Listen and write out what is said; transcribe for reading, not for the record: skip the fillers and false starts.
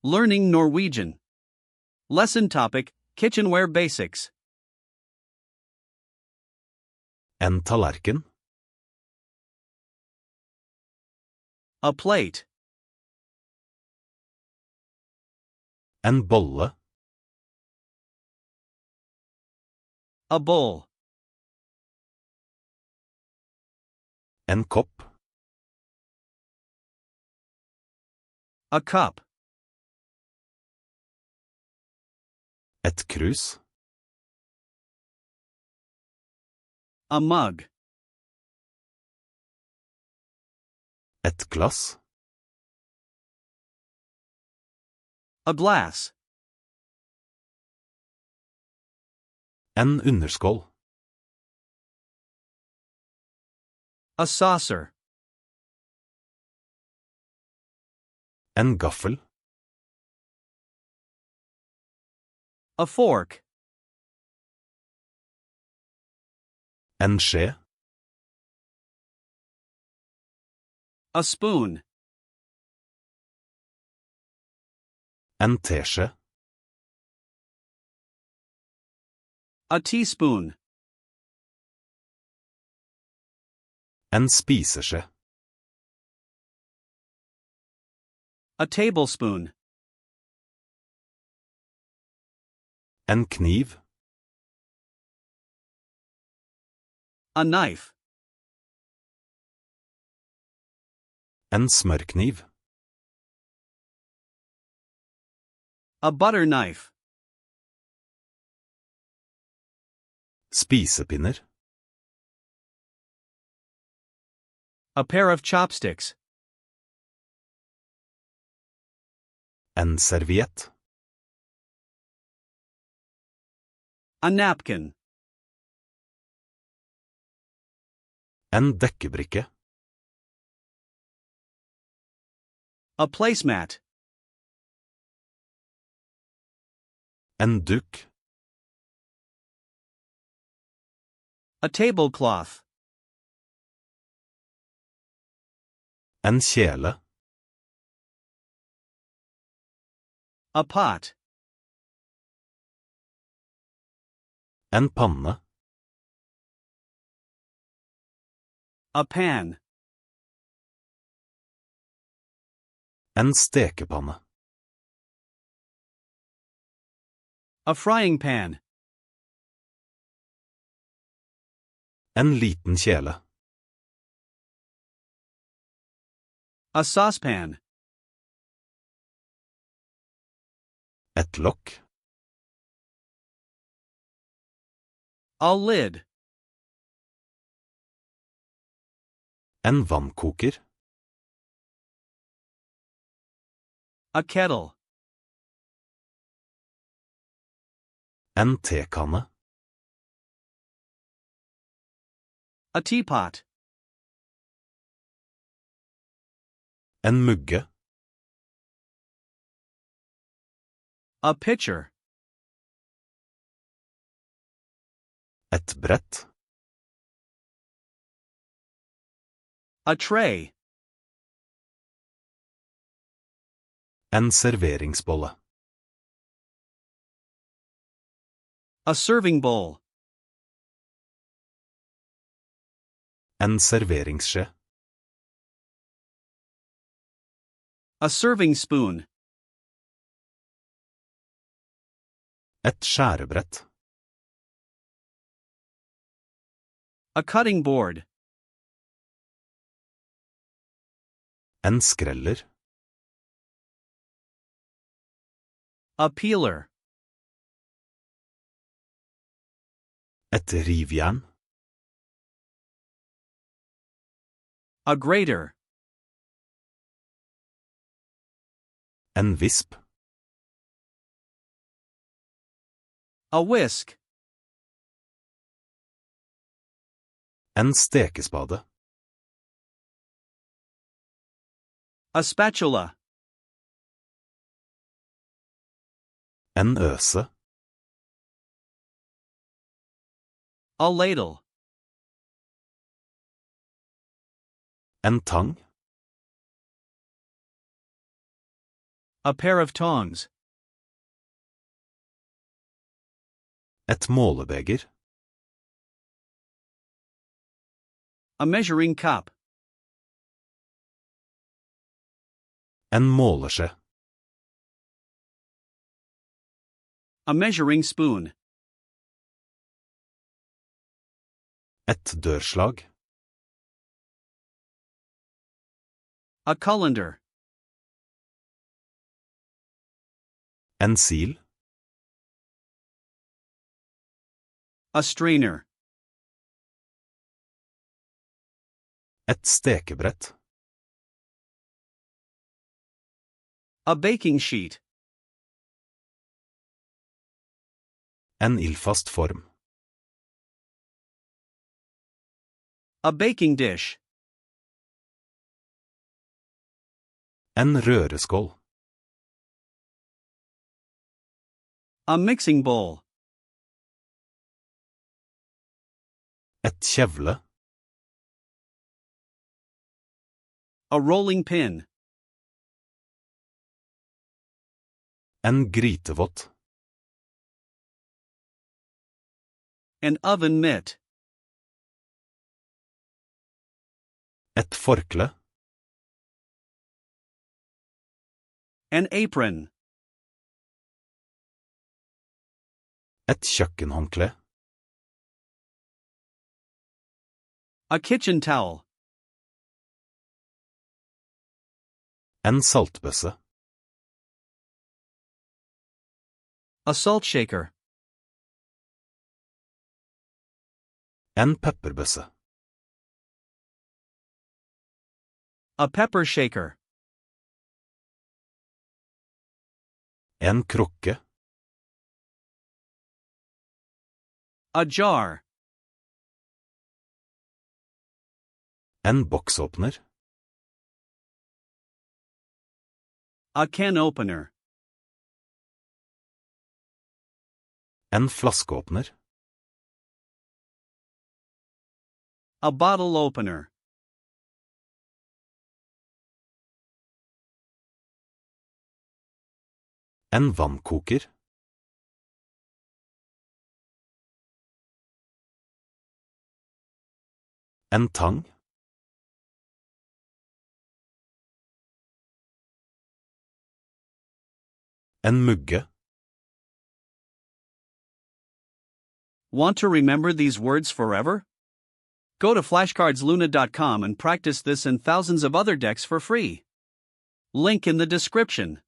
Learning Norwegian. Lesson topic, Kitchenware Basics. En tallerken. A plate. En bolle. A bowl. En kopp. A cup. Et krus. A mug. Et glass. A glass. En underskål. A saucer. En gaffel. A fork. En skje. A spoon. En teskje. A teaspoon. En spiseskje. A tablespoon. En kniv. A knife. En smørkniv. A butter knife. Spisepinner. A pair of chopsticks. En serviett. A napkin. En dekkebrikke. A placemat. En duk. A tablecloth. En kjele. A pot. En panne. A pan. En stekepanne. A frying pan. En liten kjele. A saucepan. Et lokk. A lid. En vannkoker. A kettle. En tekanne. A teapot. En mugge. A pitcher. Et brett. A tray. En serveringsbolle. A serving bowl. En serveringsskje. A serving spoon. Et skjærebrett. A cutting board. En skreller. A peeler. Et rivjern. A grater. En visp. A whisk. En stekespade. A spatula. En øse. A ladle. En tang. A pair of tongs. Et målebeger. A measuring cup. En måleskje. A measuring spoon. Et dørslag. A colander. En sil. A strainer. Et stekebrett. A baking sheet. En ildfast form. A baking dish. En røreskål. A mixing bowl. Et kjevle. A rolling pin. En grytevott. An oven mitt. Et forkle. An apron. Et kjøkkenhåndkle. A kitchen towel. En saltbøsse. A salt shaker. En pepperbøsse. A pepper shaker. En krukke. A jar. En boksåpner. A can opener. En flaskeåpner. A bottle opener. En vannkoker. En tang. En mugge. Want to remember these words forever? Go to FlashcardsLuna.com and practice this and thousands of other decks for free. Link in the description.